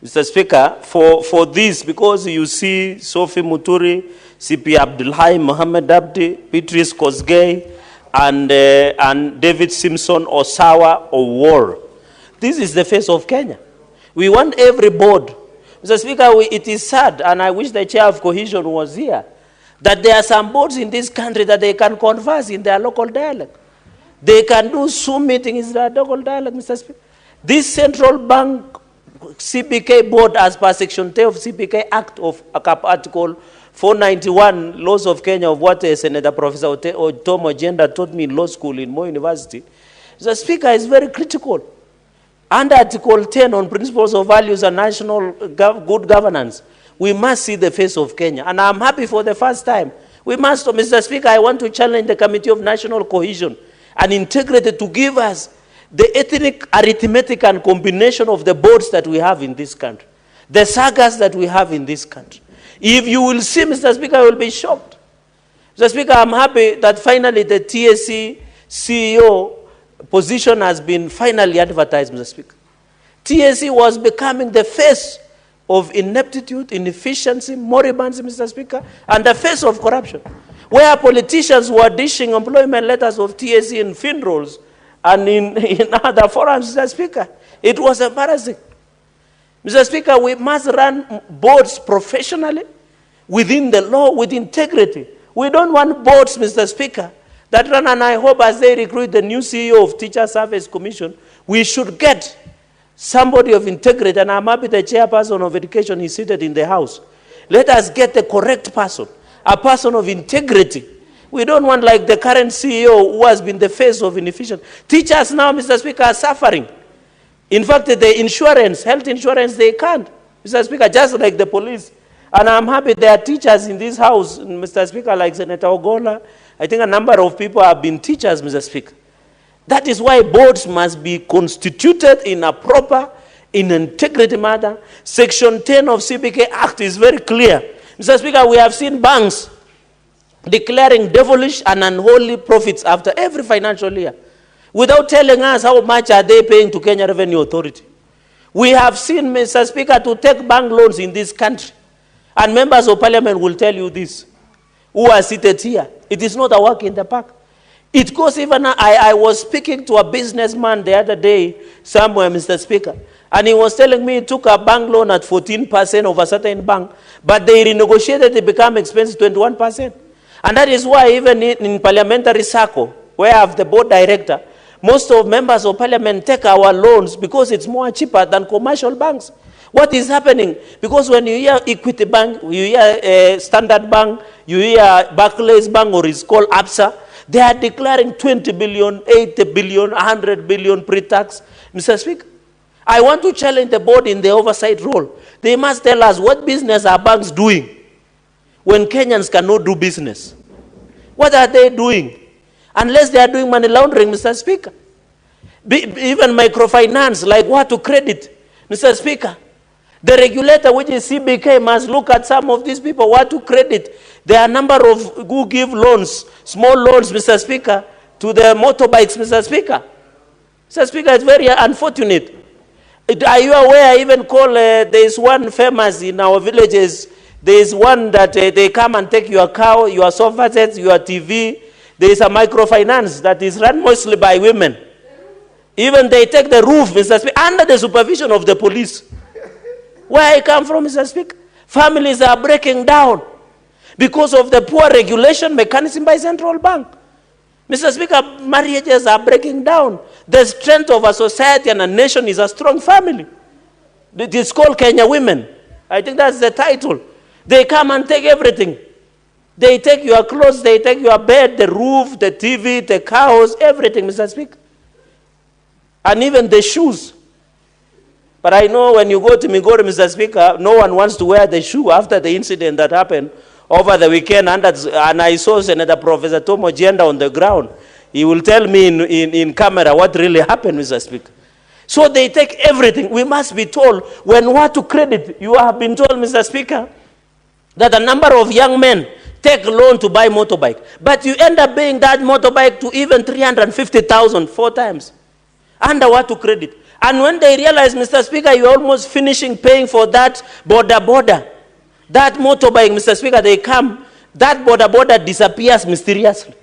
Mr. Speaker, for this, because you see Sophie Muturi, CP Abdulhai, Mohammed Abdi, Beatrice Kosgei, and David Simpson Osawa Owor. This is the face of Kenya. We want every board. Mr. Speaker, it is sad, and I wish the chair of cohesion was here, that there are some boards in this country that they can converse in their local dialect. They can do Zoom meetings in their local dialect, Mr. Speaker. This central bank CBK board, as per Section 10 of CBK Act of Article 491, Laws of Kenya, of what Senator Professor Tom Ojenda taught me in law school in Moi University, the Speaker is very critical. Under Article 10 on principles of values and national good governance, we must see the face of Kenya. And I'm happy for the first time. We must, Mr. Speaker, I want to challenge the Committee of National Cohesion and Integrity to give us the ethnic arithmetic and combination of the boards that we have in this country, the sagas that we have in this country. If you will see, Mr. Speaker, I will be shocked. Mr. Speaker, I'm happy that finally the TSC CEO position has been finally advertised, Mr. Speaker. TSC was becoming the face of ineptitude, inefficiency, moribunds, Mr. Speaker, and the face of corruption. Where politicians were dishing employment letters of TSC in FinRolls and in other forums, Mr. Speaker. It was embarrassing. Mr. Speaker, we must run boards professionally, within the law, with integrity. We don't want boards, Mr. Speaker, that run, and I hope as they recruit the new CEO of Teacher Service Commission, we should get somebody of integrity, and I'm happy the chairperson of education is seated in the House. Let us get the correct person, a person of integrity. We don't want like the current CEO who has been the face of inefficiency. Teachers now, Mr. Speaker, are suffering. In fact, the insurance, health insurance, they can't, Mr. Speaker, just like the police. And I'm happy there are teachers in this House, Mr. Speaker, like Senator Ogola. I think a number of people have been teachers, Mr. Speaker. That is why boards must be constituted in a proper, in integrity manner. Section 10 of CBK Act is very clear. Mr. Speaker, we have seen banks declaring devilish and unholy profits after every financial year, without telling us how much are they paying to Kenya Revenue Authority. We have seen, Mr. Speaker, to take bank loans in this country. And members of parliament will tell you this, who are seated here. It is not a walk in the park. It goes even, I was speaking to a businessman the other day somewhere, Mr. Speaker, and he was telling me he took a bank loan at 14% of a certain bank, but they renegotiated, it became expensive, 21%. And that is why even in parliamentary circle, where I have the board director, most of members of parliament take our loans because it's more cheaper than commercial banks. What is happening? Because when you hear Equity Bank, you hear Standard Bank, you hear Barclays Bank, or it's called ABSA, they are declaring 20 billion, 80 billion, 100 billion pre-tax. Mr. Speaker, I want to challenge the board in the oversight role. They must tell us what business are banks doing when Kenyans cannot do business. What are they doing? Unless they are doing money laundering, Mr. Speaker. Even microfinance, like what to credit, Mr. Speaker. The regulator, which is CBK, must look at some of these people, what to credit. There are a number of who give loans, small loans, Mr. Speaker, to the motorbikes, Mr. Speaker. Mr. Speaker, it's very unfortunate. Are you aware, I even call, there is one famous in our villages, there is one that they come and take your cow, your sofa sets, your TV. There is a microfinance that is run mostly by women. Even they take the roof, Mr. Speaker, under the supervision of the police. Where I come from, Mr. Speaker, families are breaking down because of the poor regulation mechanism by central bank. Mr. Speaker, marriages are breaking down. The strength of a society and a nation is a strong family. It is called Kenya Women. I think that's the title. They come and take everything. They take your clothes, they take your bed, the roof, the TV, the cows, everything, Mr. Speaker. And even the shoes. But I know when you go to Migori, Mr. Speaker, no one wants to wear the shoe after the incident that happened over the weekend. And I saw Senator Professor Tom Ojenda on the ground. He will tell me in camera what really happened, Mr. Speaker. So they take everything. We must be told when what to credit. You have been told, Mr. Speaker, that a number of young men take loan to buy motorbike. But you end up paying that motorbike to even 350,000 4 times. Under what to credit? And when they realize, Mr. Speaker, you're almost finishing paying for that border, that motorbike, Mr. Speaker, they come, that border disappears mysteriously.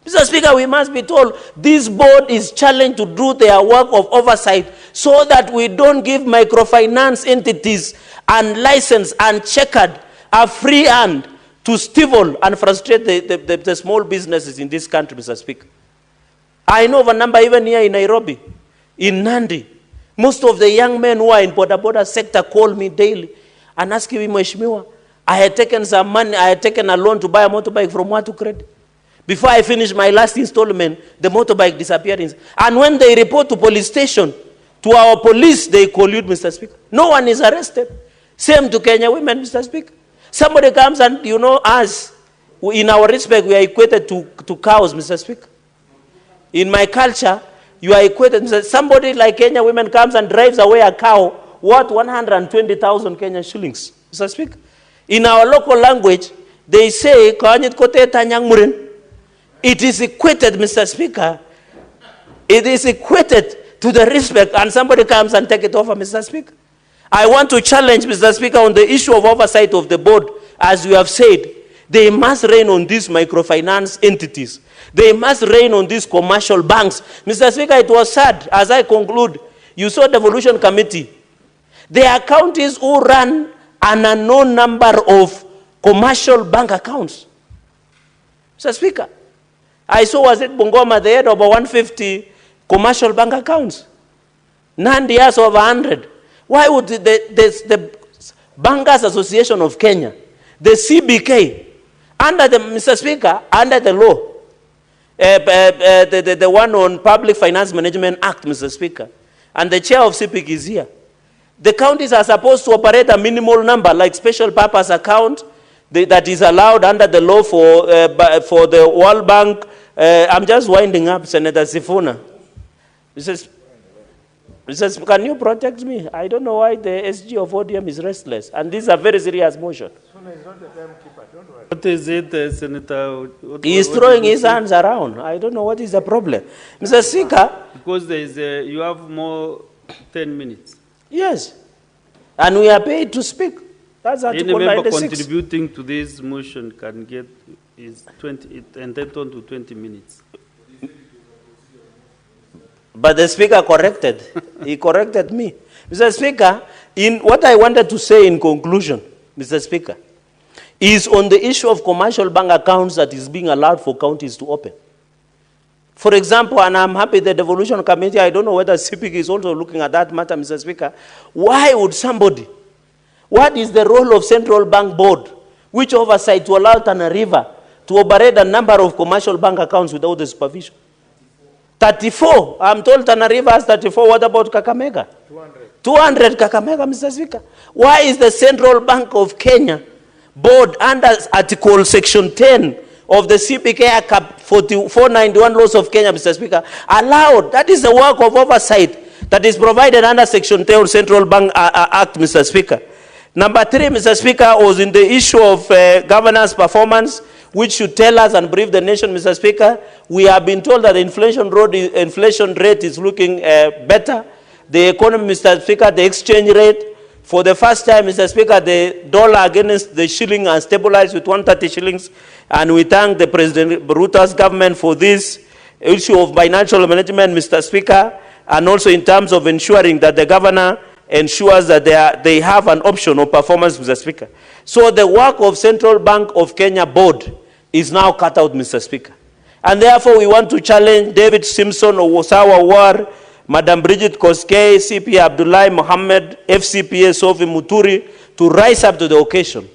Mr. Speaker, we must be told this board is challenged to do their work of oversight so that we don't give microfinance entities and license and checkered a free hand to stifle and frustrate the small businesses in this country, Mr. Speaker. I know of a number even here in Nairobi, in Nandi. Most of the young men who are in border sector call me daily and ask me, Mheshimiwa, I had taken some money, I had taken a loan to buy a motorbike from Watu Credit. Before I finish my last installment, the motorbike disappeared. And when they report to police station, to our police, they collude, Mr. Speaker. No one is arrested. Same to Kenya women, Mr. Speaker. Somebody comes and, you know, us, in our respect, we are equated to cows, Mr. Speaker. In my culture, you are equated. Somebody like Kenya women comes and drives away a cow worth 120,000 Kenyan shillings, Mr. Speaker. In our local language, they say, it is equated, Mr. Speaker. It is equated to the respect, and somebody comes and take it over, Mr. Speaker. I want to challenge, Mr. Speaker, on the issue of oversight of the board. As you have said, they must reign on these microfinance entities. They must reign on these commercial banks. Mr. Speaker, it was sad, as I conclude, you saw the devolution committee. There are counties who run an unknown number of commercial bank accounts. Mr. Speaker, I saw, was it Bungoma, they had over 150 commercial bank accounts. Nandi has over 100. Why would the Bankers Association of Kenya, the CBK, under the, Mr. Speaker, under the law, the one on Public Finance Management Act, Mr. Speaker, and the chair of CPK is here. The counties are supposed to operate a minimal number, like special purpose account, that is allowed under the law for the World Bank. I'm just winding up, Senator Sifuna. Mrs. Can you protect me? I don't know why the SG of ODM is restless. And this is a very serious motion. What is it, Senator? He is throwing his hands around. I don't know what is the problem. Mr. Speaker. Because there is you have more 10 minutes. Yes. And we are paid to speak. That's Article 96. Any member contributing to this motion can get entitled to 20 minutes. But the Speaker corrected. He corrected me. Mr. Speaker, in what I wanted to say in conclusion, Mr. Speaker, is on the issue of commercial bank accounts that is being allowed for counties to open. For example, and I'm happy the devolution committee, I don't know whether CPK is also looking at that matter, Mr. Speaker. Why would somebody, what is the role of Central Bank Board, which oversight to allow Tana River to operate a number of commercial bank accounts without the supervision? 34. I'm told Tana River has 34. What about Kakamega? 200 Kakamega, Mr. Speaker. Why is the Central Bank of Kenya Board under Article Section 10 of the CPK Act 491 laws of Kenya, Mr. Speaker, allowed? That is the work of oversight that is provided under Section 10 of Central Bank Act, Mr. Speaker. Number 3, Mr. Speaker, was in the issue of governance performance, which should tell us and brief the nation, Mr. Speaker. We have been told that the inflation rate is looking better. The economy, Mr. Speaker, the exchange rate, for the first time, Mr. Speaker, the dollar against the shilling has stabilized with 130 shillings. And we thank the President Ruto's government for this issue of financial management, Mr. Speaker, and also in terms of ensuring that the governor ensures that they have an option of performance, Mr. Speaker. So the work of Central Bank of Kenya Board is now cut out, Mr. Speaker. And therefore, we want to challenge David Simpson, Owosawa War, Madam Bridget Koskei, CP Abdullahi Mohammed, FCPA Sophie Muturi, to rise up to the occasion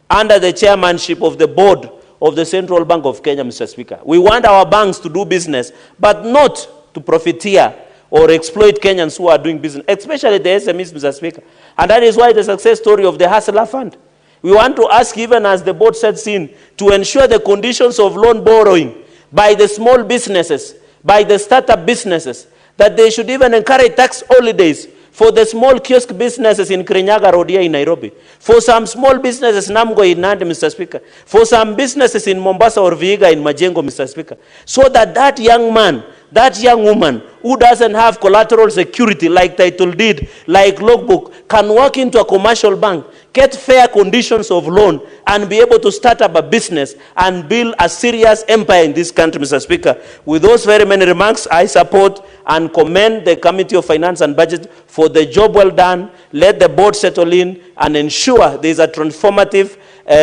under the chairmanship of the board of the Central Bank of Kenya, Mr. Speaker. We want our banks to do business, but not to profiteer or exploit Kenyans who are doing business, especially the SMEs, Mr. Speaker. And that is why the success story of the Hustler Fund. We want to ask, even as the board sets in, to ensure the conditions of loan borrowing by the small businesses, by the startup businesses, that they should even encourage tax holidays for the small kiosk businesses in Kirinyaga Road here in Nairobi, for some small businesses in Namgo in Nandi, Mr. Speaker, for some businesses in Mombasa or Vihiga in Majengo, Mr. Speaker, so that that young man that young woman who doesn't have collateral security like title deed, like logbook, can walk into a commercial bank, get fair conditions of loan, and be able to start up a business and build a serious empire in this country, Mr. Speaker. With those very many remarks, I support and commend the Committee of Finance and Budget for the job well done. Let the board settle in and ensure there is a transformative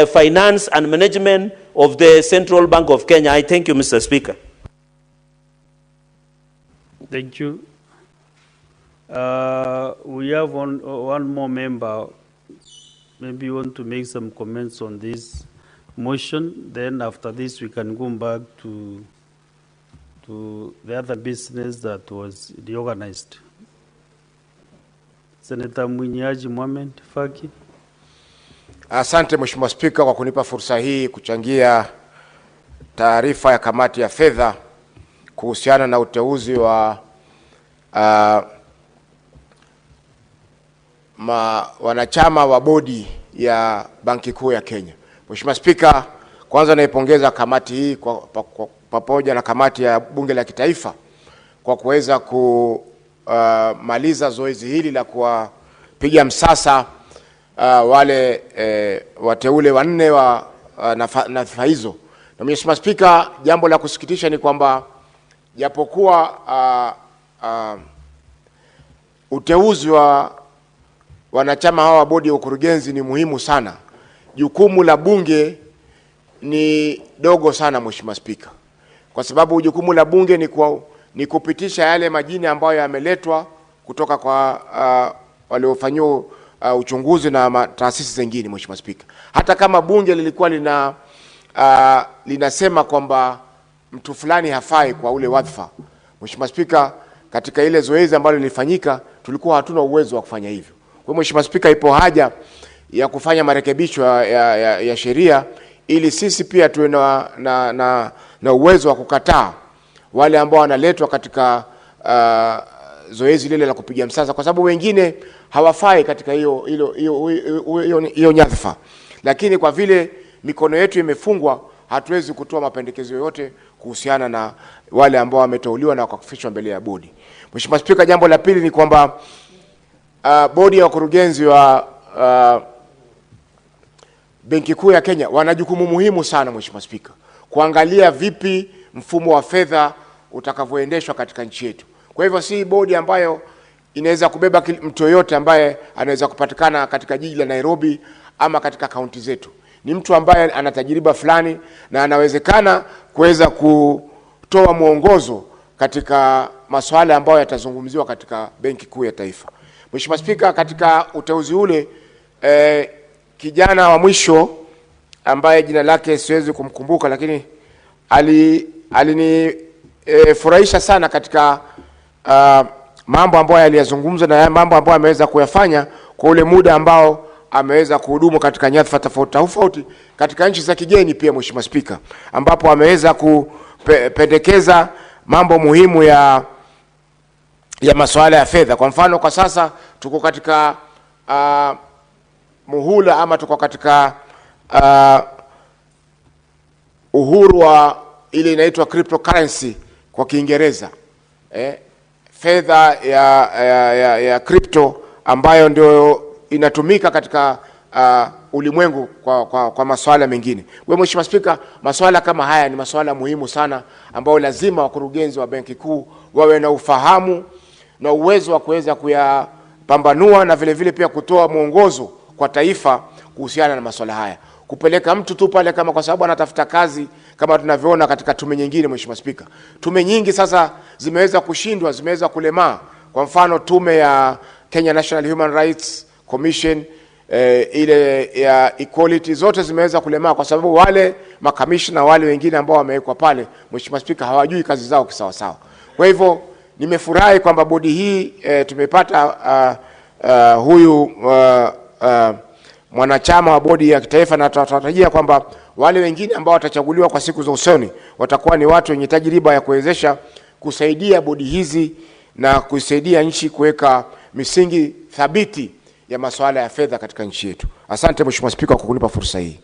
finance and management of the Central Bank of Kenya. I thank you, Mr. Speaker. Thank you. We have one more member. Maybe you want to make some comments on this motion. Then after this, we can go back to the other business that was reorganized. Senator Mwinyaji Mohamed Faki. Asante Mheshimiwa Spika kwa kunipa fursa hii kuchangia taarifa ya kamati ya fedha kuhusiana na uteuzi wa wanachama wa bodi ya Banki Kuu ya Kenya. Mheshimiwa Spika, kwanza naipongeza kamati hii pamoja na kamati ya Bunge la Kitaifa kwa kuweza kumaliza zoezi hili la kuwapiga msasa wale wateule wanne wa nafasi hizo. Na Mheshimiwa Spika, jambo la kusikitisha ni kwamba japokuwa uteuzi wa wanachama hawa wa bodi ya ukurugenzi ni muhimu sana, jukumu la bunge ni dogo sana Mheshimiwa Spika. Kwa sababu jukumu la bunge ni kupitisha yale majina ambayo yameletwa kutoka kwa waliofanywa uchunguzi na taasisi zingine Mheshimiwa Spika. Hata kama bunge lilikuwa linasema kwamba mtu fulani hafai kwa ule wadhifa, Mheshimiwa Spika, katika ile zoezi ambalo lilifanyika tulikuwa hatuna uwezo wa kufanya hivyo. Kwa Mheshimiwa Spika, ipo haja ya kufanya marekebisho ya sheria ili sisi pia tuwe na uwezo wa kukataa wale ambao wanaletwa katika zoezi lile la kupiga msasa, kwa sababu wengine hawafai katika hiyo nyadhifa. Lakini kwa vile mikono yetu imefungwa, hatuwezi kutoa mapendekezo yoyote kuhusiana na wale ambao wameteuliwa na wakafikishwa mbele ya bodi. Mheshimiwa Spika, jambo la pili ni kwamba bodi ya wakurugenzi wa Benki Kuu ya Kenya wana jukumu muhimu sana Mheshimiwa Spika, kuangalia vipi mfumo wa fedha utakavyoendeshwa katika nchi yetu. Kwa hivyo si bodi ambayo inaweza kubeba mtu yoyote ambaye anaweza kupatikana katika jiji la Nairobi ama katika kaunti zetu. Ni mtu ambaye ana tajiriba fulani na anawezekana kuweza kutoa mwongozo katika masuala ambayo yatazungumziwa katika Benki Kuu ya Taifa. Mheshimiwa Spika, katika uteuzi ule kijana wa mwisho ambaye jina lake siwezi kumkumbuka, lakini alinifurahisha sana katika mambo ambayo aliyazungumza na mambo ambayo ameweza kuyafanya kwa ule muda ambao ameweza kuhudumu katika nyadhifa tofauti katika nchi za kigeni pia Mheshimiwa Spika, ambapo ameweza kupendekeza mambo muhimu ya masuala ya fedha. Kwa mfano, kwa sasa tuko katika muhula ama tuko katika uhuru wa ile inaitwa cryptocurrency kwa Kiingereza, fedha ya crypto ambayo ndio inatumika katika ulimwengu kwa masuala mengine. Wewe Mheshimiwa Spika, masuala kama haya ni masuala muhimu sana ambayo lazima wakurugenzi wa Benki Kuu wawe na ufahamu na uwezo wa kuweza kuyapambanua na vile vile pia kutoa mwongozo kwa taifa kuhusiana na masuala haya. Kupeleka mtu tu pale kama kwa sababu anatafuta kazi, kama tunavyoona katika tume nyingine Mheshimiwa Spika. Tume nyingi sasa zimeweza kushindwa, zimeweza kulemaa. Kwa mfano tume ya Kenya National Human Rights Commission, ile ya equality, zote zimeweza kulemaa kwa sababu wale makamishna wale wengine ambao wamewekwa pale Mheshimiwa Spika hawajui kazi zao kisawa sawa. Kwa hivyo nimefurahi kwamba bodi hii tumepata huyu mwanachama wa bodi ya kitaifa, na tunatarajia kwamba wale wengine ambao watachaguliwa kwa siku za usoni watakuwa ni watu wenye tajriba ya kuwezesha kusaidia bodi hizi na kusaidia nchi kuweka misingi thabiti ya masuala ya fedha katika nchi yetu. Asante Mheshimiwa Spika kwa kunipa fursa hii.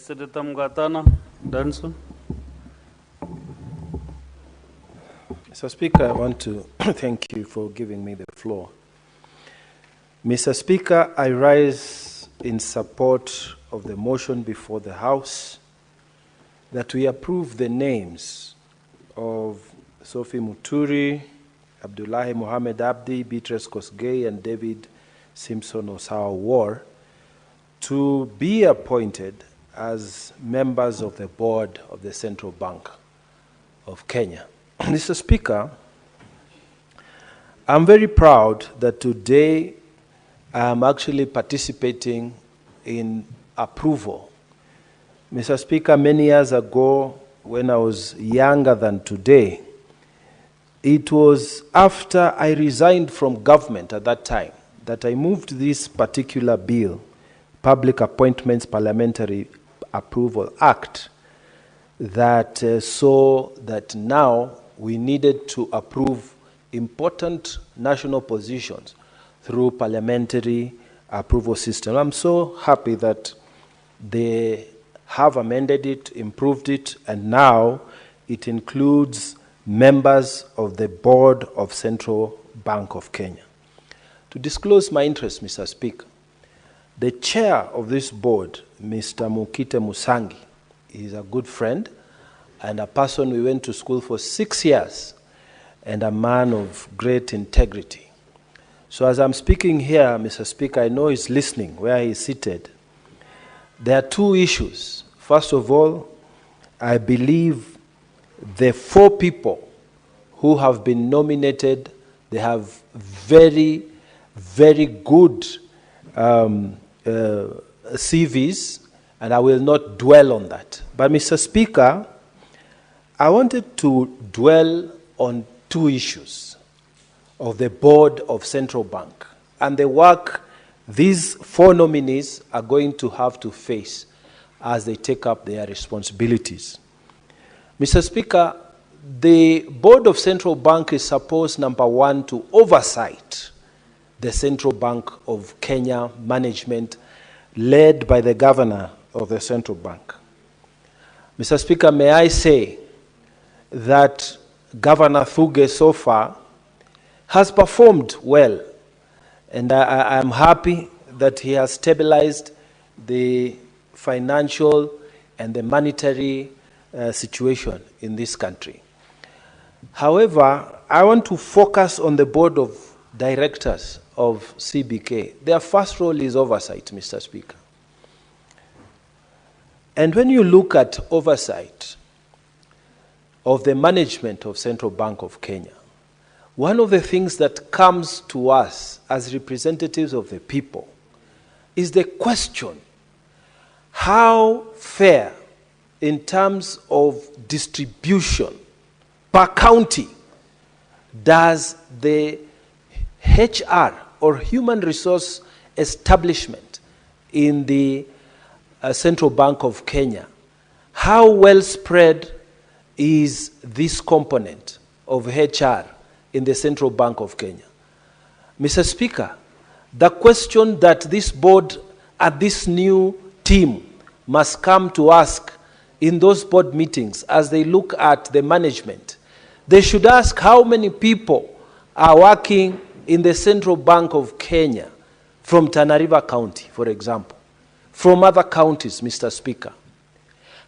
Senator Mgatana Danson. Mr. Speaker, I want to thank you for giving me the floor. Mr. Speaker, I rise in support of the motion before the House that we approve the names of Sophie Muturi, Abdullahi Mohamed Abdi, Beatrice Kosgei, and David Simpson Osawa War to be appointed as members of the board of the Central Bank of Kenya. Mr. Speaker, I'm very proud that today I'm actually participating in approval. Mr. Speaker, many years ago, when I was younger than today, it was after I resigned from government at that time that I moved this particular bill, Public Appointments Parliamentary Approval Act, that saw that now we needed to approve important national positions through parliamentary approval system. I'm so happy that they have amended it, improved it, and now it includes members of the board of Central Bank of Kenya. To disclose my interest, Mr. Speaker, the chair of this board, Mr. Mukite Musangi, is a good friend and a person we went to school for 6 years, and a man of great integrity. So as I'm speaking here, Mr. Speaker, I know he's listening where he's seated. There are two issues. First of all, I believe the 4 people who have been nominated, they have very, very good CVs, and I will not dwell on that. But Mr. Speaker, I wanted to dwell on 2 issues of the board of Central Bank and the work these 4 nominees are going to have to face as they take up their responsibilities. Mr. Speaker, the board of Central Bank is supposed, number 1, to oversight the Central Bank of Kenya management led by the governor of the Central Bank. Mr. Speaker, may I say that Governor Thuge so far has performed well, and I am happy that he has stabilized the financial and the monetary situation in this country. However, I want to focus on the board of directors of CBK. Their first role is oversight, Mr. Speaker. And when you look at oversight of the management of Central Bank of Kenya, one of the things that comes to us as representatives of the people is the question, how fair in terms of distribution per county does the HR or human resource establishment in the Central Bank of Kenya, how well spread is this component of HR in the Central Bank of Kenya? Mr. Speaker, the question that this board and this new team must come to ask in those board meetings as they look at the management, they should ask how many people are working in the Central Bank of Kenya from Tana River County, for example, from other counties, Mr. Speaker.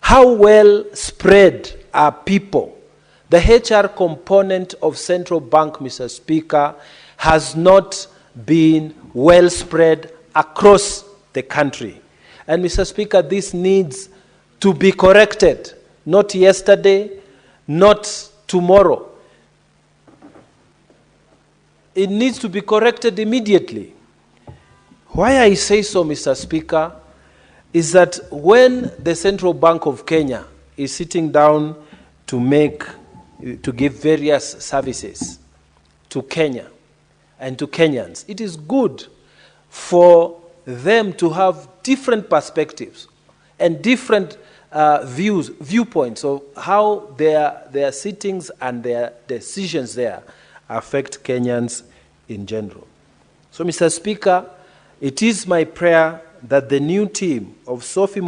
How well spread are people? The HR component of Central Bank, Mr. Speaker, has not been well spread across the country. And Mr. Speaker, this needs to be corrected, not yesterday, not tomorrow. It needs to be corrected immediately. Why I say so, Mr. Speaker, is that when the Central Bank of Kenya is sitting down to give various services to Kenya and to Kenyans, it is good for them to have different perspectives and different viewpoints of how their sittings and their decisions there affect Kenyans in general. So, Mr. Speaker, it is my prayer that the new team of Sophie